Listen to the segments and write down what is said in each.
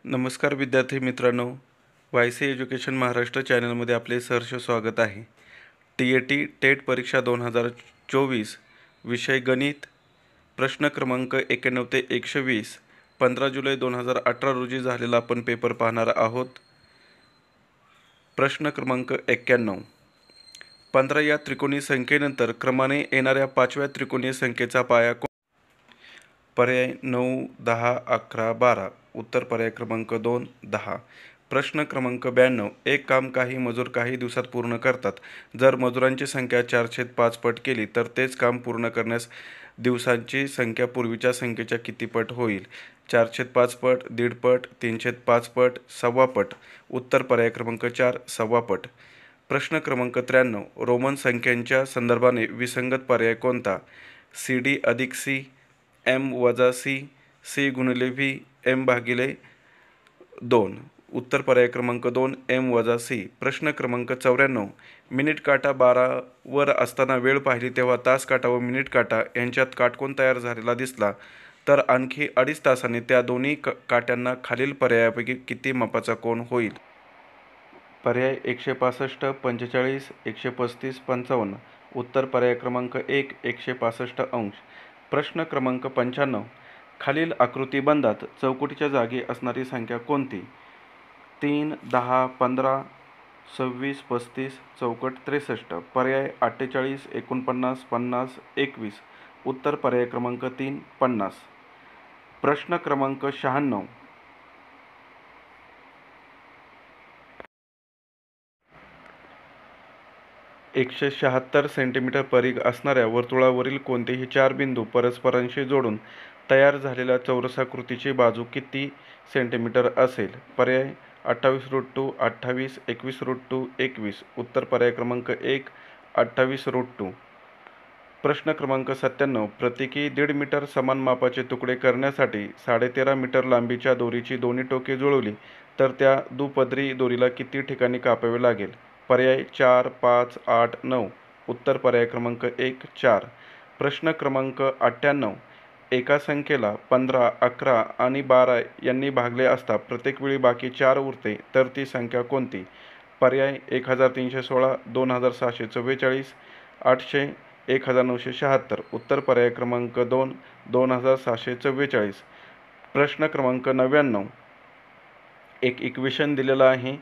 नमस्कार विद्यार्थी मित्रांनो, वायसी एज्युकेशन महाराष्ट्र चॅनलमध्ये आपले सहर्ष स्वागत आहे। TAT टेट परीक्षा 2024 विषय गणित, प्रश्न क्रमांक 91 ते 120 15 जुलै 2018 रोजी झालेला आपण पेपर पाहणार आहोत। प्रश्न क्रमांक 91, 15 या त्रिकोणी संख्येनंतर क्रमाने येणाऱ्या 5व्या त्रिकोणी संख्येचा पाया पर्याय 9, 10, 11, 12। उत्तर पर्याय क्रमांक 2, 10। प्रश्न क्रमांक 92, एक काम काही मजूर काही दिवसात पूर्ण करतात। जर मजुरांची संख्या 4/5 पट केली तर तेच काम पूर्ण करण्यास दिवसांची संख्या पूर्वीच्या संख्येच्या किती पट होईल? 4/5 पट, 1.5 पट, 3/5 पट, सव्वा पट। उत्तर पर्याय क्रमांक 4, सव्वा पट। प्रश्न क्रमांक 93, रोमन संख्यांच्या संदर्भाने विसंगत पर्याय कोणता? CD अधिक C, M वजा C, C गुणिले V, M भागिले 2। उत्तर पर्याय क्रमांक 2, M वजा C। प्रश्न क्रमांक 94, मिनिट काटा 12 वर असताना वेळ पाहिली तेव्हा तास काटा व मिनिट काटा यांच्यात काटकोन तयार झालेला दिसला, तर आणखी 2.5 तासाने त्या दोन्ही काट्यांना खालील पर्यायापैकी किती मापाचा कोन होईल? पर्याय 165, 45, 135, 55। उत्तर पर्याय क्रमांक 1, 165 अंश। प्रश्न क्रमांक 95, खालील आकृतिबंधात चौकटीच्या जागी असणारी संख्या कोणती? 3, 10, 15, 26, 35, चौकट 63। पर्याय 48, 49, 50, 21। उत्तर पर्याय क्रमांक 3, 50। प्रश्न क्रमांक 96, ...176 सेंटीमीटर परिघ असणाऱ्या वर्तुळावरील कोणतेही 4 बिंदू परस्परांशी जोडून तयार झालेल्या चौरसाकृतीची बाजू किती सेंटीमीटर असेल? पर्याय 28√2, 28, 21√2, 21। उत्तर पर्याय क्रमांक 1, 28√2। प्रश्न क्रमांक 97, प्रत्येकी 1.5 मीटर समान मापाचे तुकडे करण्यासाठी 13.5 मीटर लांबीच्या दोरीची दोन्ही टोके जुळवली तर त्या दुपदरी दोरीला किती ठिकाणी कापावे लागेल? पर्याय 4, 5, 8, 9। उत्तर पर्याय क्रमांक 1, 4। प्रश्न क्रमांक 98, एका संख्येला 15, 11 आणि 12 यांनी भागले असता प्रत्येक वेळी बाकी 4 उरते तर ती संख्या कोणती? पर्याय 1316, 2744, 800, 1976। उत्तर पर्याय क्रमांक 2, 2744। प्रश्न क्रमांक 99, एक इक्वेशन दिलेलं आहे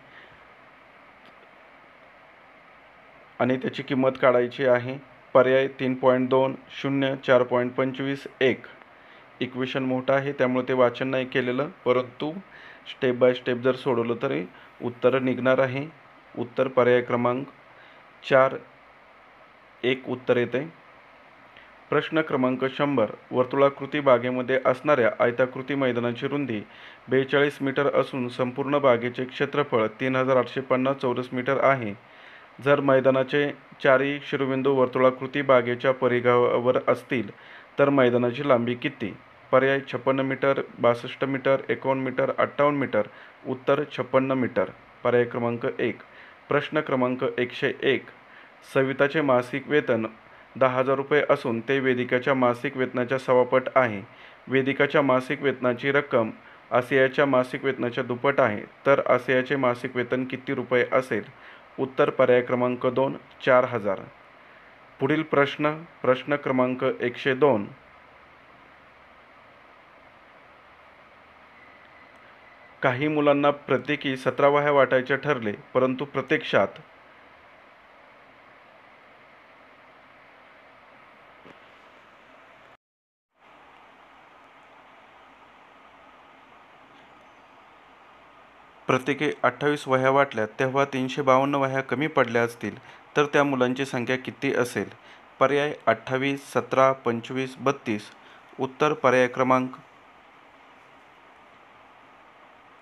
आणि त्याची किंमत काढायची आहे। पर्याय 3.2, 0, 4.25, 1। इक्वेशन मोठं आहे त्यामुळे ते वाचन नाही केलेलं, परंतु स्टेप बाय स्टेप जर सोडवलं तरी उत्तर निघणार आहे। उत्तर पर्याय क्रमांक 4, 1 उत्तर येते। प्रश्न क्रमांक 100, वर्तुळाकृती बागेमध्ये असणाऱ्या आयताकृती मैदानाची रुंदी 42 मीटर असून संपूर्ण बागेचे क्षेत्रफळ 3850 चौरस मीटर आहे। जर मैदानाचे चारही शिरोबिंदू वर्तुळाकृती बागेच्या परिघावर असतील तर मैदानाची लांबी किती? पर्याय 56 मीटर, 62 मीटर, 51 मीटर, 58 मीटर। उत्तर 56 मीटर। पर्याय क्रमांक 1। प्रश्न क्रमांक 101, सविताचे मासिक वेतन 10,000 रुपये असून ते वेदिकाच्या मासिक वेतनाच्या सव्वापट आहे। वेदिकाच्या मासिक वेतनाची रक्कम आसियाच्या मासिक वेतनाच्या दुप्पट आहे, तर आसियाचे मासिक वेतन किती रुपये असेल? उत्तर पर्याय क्रमांक 2, 4,000। पुढील प्रश्न, प्रश्न क्रमांक 102, काही मुलांना प्रत्येकी 17 वह्या वाटायचे ठरले, परंतु प्रत्यक्षात प्रत्येकी 28 वह्या वाटल्या तेव्हा 352 वह्या कमी पडल्या असतील तर त्या मुलांची संख्या किती असेल? पर्याय 28, 17, 25, 32। उत्तर पर्याय क्रमांक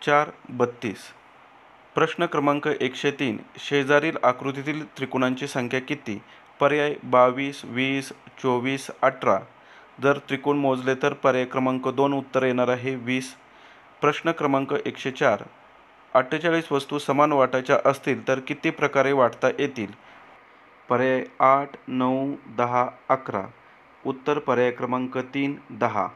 4, 32। प्रश्न क्रमांक 103, शेजारील आकृतीतील त्रिकोणांची संख्या किती? पर्याय 22, 20, 24, 18। जर त्रिकोण मोजले तर पर्याय क्रमांक 2 उत्तर येणार आहे 20। प्रश्न क्रमांक 104, 48 वस्तू समान वाटायच्या असतील तर किती प्रकारे वाटता येतील? पर्याय 8, 9, 10, 11। उत्तर पर्याय क्रमांक 3, 10।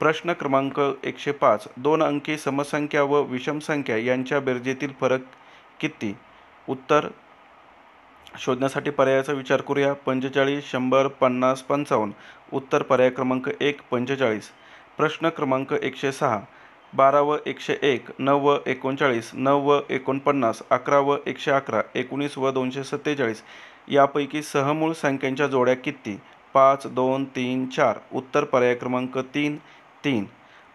प्रश्न क्रमांक 105. 2 अंकी समसंख्या व विषम संख्या यांच्या बेरजेतील फरक किती? उत्तर शोधण्यासाठी पर्यायाचा विचार करूया. 45, 100, 50, 55. उत्तर पर्याय क्रमांक 1, 45. प्रश्न क्रमांक 106. 12 व 101, 9 व 39, 9 व 49, 11 व 111, 19 व 247 यापैकी सहमूळ संख्यांच्या जोड्या किती? 5, 2, 3, 4. उत्तर पर्याय क्रमांक 3, 3.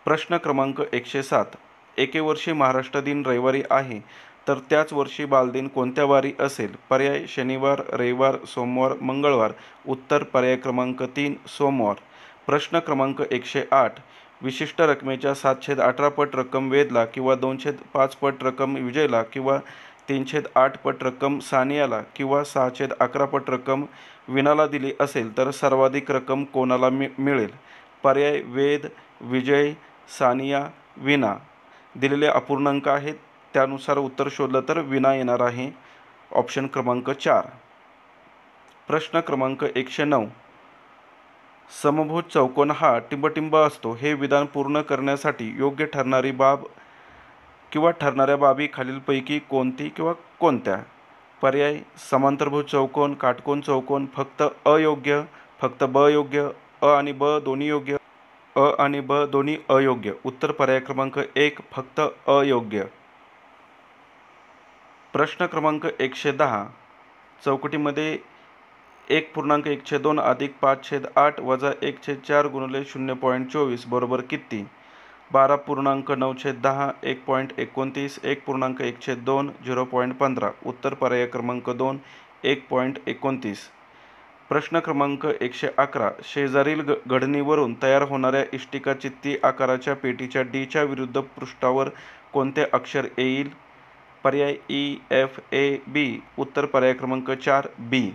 प्रश्न क्रमांक 107. एके वर्षी महाराष्ट्र दिन रविवारी आहे, तर त्याच वर्षी बालदिन कोणत्या वारी असेल? पर्याय शनिवार, रविवार, सोमवार, मंगळवार. उत्तर पर्याय क्रमांक 3, सोमवार. प्रश्न क्रमांक 108. विशिष्ट रकमेच्या 7/18 पट रक्कम वेदला किंवा 2/5 पट रक्कम विजयला किंवा 3/8 पट रक्कम सानियाला किंवा 6/11 पट रक्कम विनाला दिली असेल तर सर्वाधिक रक्कम कोणाला मिळेल? पर्याय वेद, विजय, सानिया, विना. दिलेले अपूर्णांक आहेत, त्यानुसार उत्तर शोधलं तर विना येणार आहे. ऑप्शन क्रमांक 4. प्रश्न क्रमांक 109. समभुज चौकोन हा टिंबटिंब असतो, हे विधान पूर्ण करण्यासाठी योग्य ठरणारी बाब किंवा ठरणाऱ्या बाबी खालीलपैकी कोणती किंवा कोणत्या? पर्याय समांतरभुज चौकोन, काटकोन चौकोन, फक्त अयोग्य, फक्त ब योग्य, अ आणि ब दोन्ही योग्य, अ आणि ब दोन्ही अयोग्य. उत्तर पर्याय क्रमांक 1, फक्त अयोग्य. प्रश्न क्रमांक 110. चौकटीमध्ये 1.12 अधिक 5/8 वजा 1/4 गुणिले 0.24 बरोबर किती? 12.9/10, 1.29, 1.1/2, 0.15. उत्तर पर्याय क्रमांक 2, 1.29. प्रश्न क्रमांक 111. शेजारील घडणीवरून तयार होणाऱ्या इष्टिकाचित्ती आकाराच्या पेटीच्या डी च्या विरुद्ध पृष्ठावर कोणते अक्षर येईल? पर्याय ई, एफ, ए, बी. उत्तर पर्याय क्रमांक 4, बी.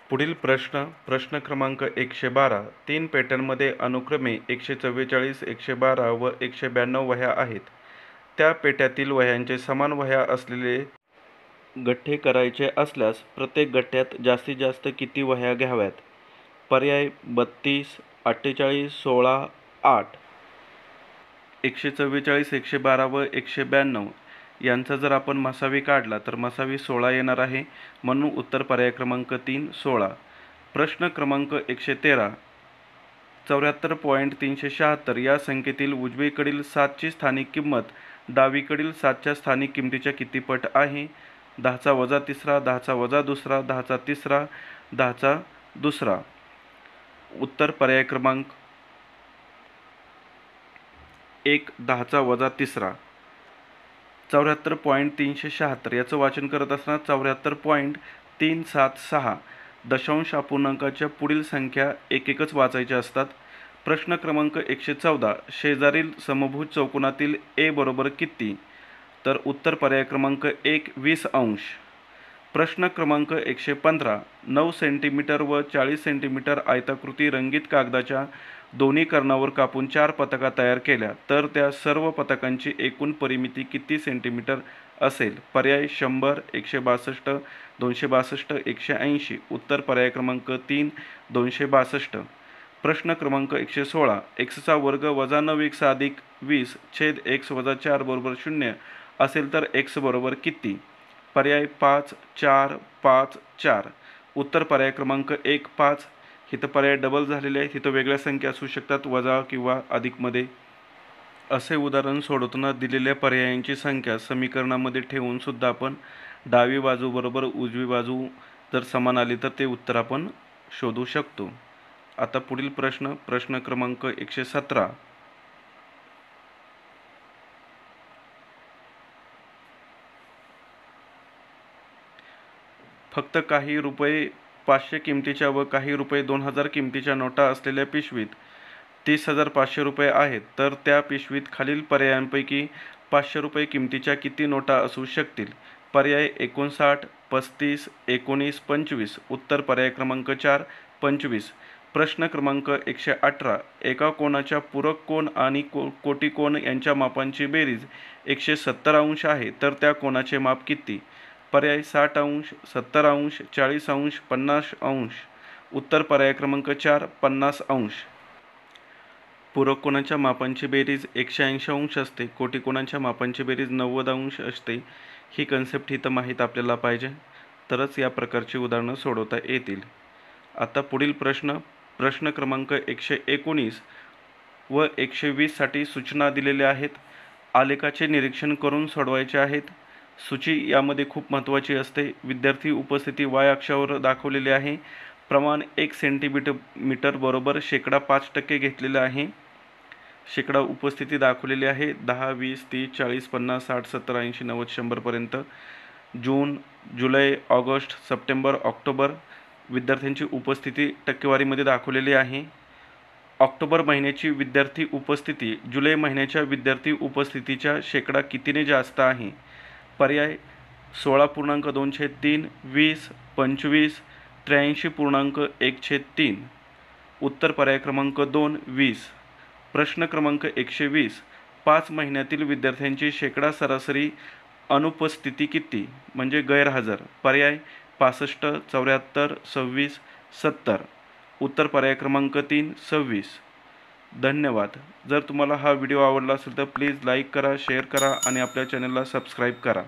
पुढील प्रश्न क्रमांक 112. 3 पेट्यांमध्ये अनुक्रमे 144, 112 व 192 वह्या आहेत. त्या पेट्यातील वह्यांचे समान वह्या असलेले गठ्ठे करायचे असल्यास प्रत्येक गठ्ठ्यात जास्तीत जास्त किती वह्या घ्याव्यात? पर्याय 32, 48, 16, 8. 144, 112 व 192 यांचा जर आपण मसावी काढला तर मसावी 16 येणार आहे, म्हणून उत्तर पर्याय क्रमांक 3, 16. प्रश्न क्रमांक 113. 74.376 या संख्येतील उजवीकडील 7ची स्थानिक किंमत डावीकडील 7च्या स्थानिक किंमतीच्या किती पट आहे? 10चा वजा तिसरा, 10चा वजा दुसरा, 10चा तिसरा, 10चा दुसरा. उत्तर पर्याय क्रमांक 1, 10चा वजा तिसरा. 74.376 याचं वाचन करत असताना 74.376. दशांश अपूर्णांकाच्या पुढील संख्या एकच वाचायच्या असतात. प्रश्न क्रमांक 114. शेजारील समभुज चौकोनातील ए बरोबर किती? तर उत्तर पर्याय क्रमांक 1, 20 अंश. प्रश्न क्रमांक 115. 9 सेंटीमीटर व 40 सेंटीमीटर आयताकृती रंगीत कागदाच्या दोन्ही कर्णावर कापून 4 पताका तयार केल्या, तर त्या सर्व पताकांची एकूण परिमिती किती सेंटीमीटर असेल? पर्याय 100, 162, 262, 180. उत्तर पर्याय क्रमांक 3, 262. प्रश्न क्रमांक 116. x चा वर्ग वजा 9x अधिक 20 छेद x वजा 4 बरोबर 0 असेल तर x बरोबर किती? पर्याय 5, 4, 5, 4. उत्तर पर्याय क्रमांक 1, 5. इथं पर्याय डबल झालेले आहेत, इथं वेगळ्या संख्या असू शकतात, वजा किंवा अधिकमध्ये. असे उदाहरण सोडवताना दिलेल्या पर्यायांची संख्या समीकरणामध्ये ठेवून सुद्धा आपण डावी बाजू बरोबर उजवी बाजू जर समान आली तर ते उत्तर आपण शोधू शकतो. आता पुढील प्रश्न क्रमांक 117. फक्त काही रुपये 500 किमतीच्या व काही रुपये 2000 किमतीच्या नोटा असलेल्या पिशवीत 30,500 रुपये आहेत, तर त्या पिशवीत खालील पर्यायांपैकी 500 रुपये किमतीच्या किती नोटा असू शकतील? पर्याय 59, 35, 19, 25. उत्तर पर्याय क्रमांक 4, 25. प्रश्न क्रमांक 118. एका कोनाच्या पूरक कोन आणि कोटी कोन यांच्या मापांची बेरीज 170 अंश आहे, तर त्या कोनाचे माप किती? पर्याय 60 अंश, 70 अंश, 40 अंश, 50 अंश. उत्तर पर्याय क्रमांक 4 50 अंश. पूरक कोनाच्या मापांची बेरीज 180 अंश असते. कोटी कोनाच्या मापांची बेरीज 90 अंश असते. ही कन्सेप्ट इथं माहीत आपल्याला पाहिजे, तरच या प्रकारची उदाहरणं सोडवता येतील. आता पुढील प्रश्न क्रमांक 119 व 120 साठी सूचना दिलेल्या आहेत. आलेखाचे निरीक्षण करून सोडवायचे आहेत. सूची यामध्ये खूप महत्त्वाची असते. विद्यार्थी उपस्थिती y अक्षावर दाखवलेली आहे. प्रमाण 1 सेंटीमीटर बरोबर शेकडा 5% घेतलेलं आहे. शेकडा उपस्थिती दाखवलेली आहे 10, 20, 30, 40, 50, 60, 70, 80, 90, 100 पर्यंत. जून, जुलै, ऑगस्ट, सप्टेंबर, ऑक्टोबर विद्यार्थ्यांची उपस्थिती टक्केवारीमध्ये दाखवलेली आहे. ऑक्टोबर महिन्याची विद्यार्थी उपस्थिती जुलै महिन्याच्या विद्यार्थी उपस्थितीच्या शेकडा कितीने जास्त आहे? पर्याय 16.2/3, 20, 25, 83.1/3. उत्तर पर्याय क्रमांक 2 20. प्रश्न क्रमांक 120 5 महिन्यातील विद्यार्थ्यांची शेकडा सरासरी अनुपस्थिती किती म्हणजे गैरहजर? पर्याय 65, 74, 26, 70. उत्तर पर्याय क्रमांक 3 26. धन्यवाद. जर तुम्हाला हा व्हिडिओ आवडला असेल तर प्लीज लाईक करा, शेअर करा आणि आपल्या चॅनलला सबस्क्राईब करा.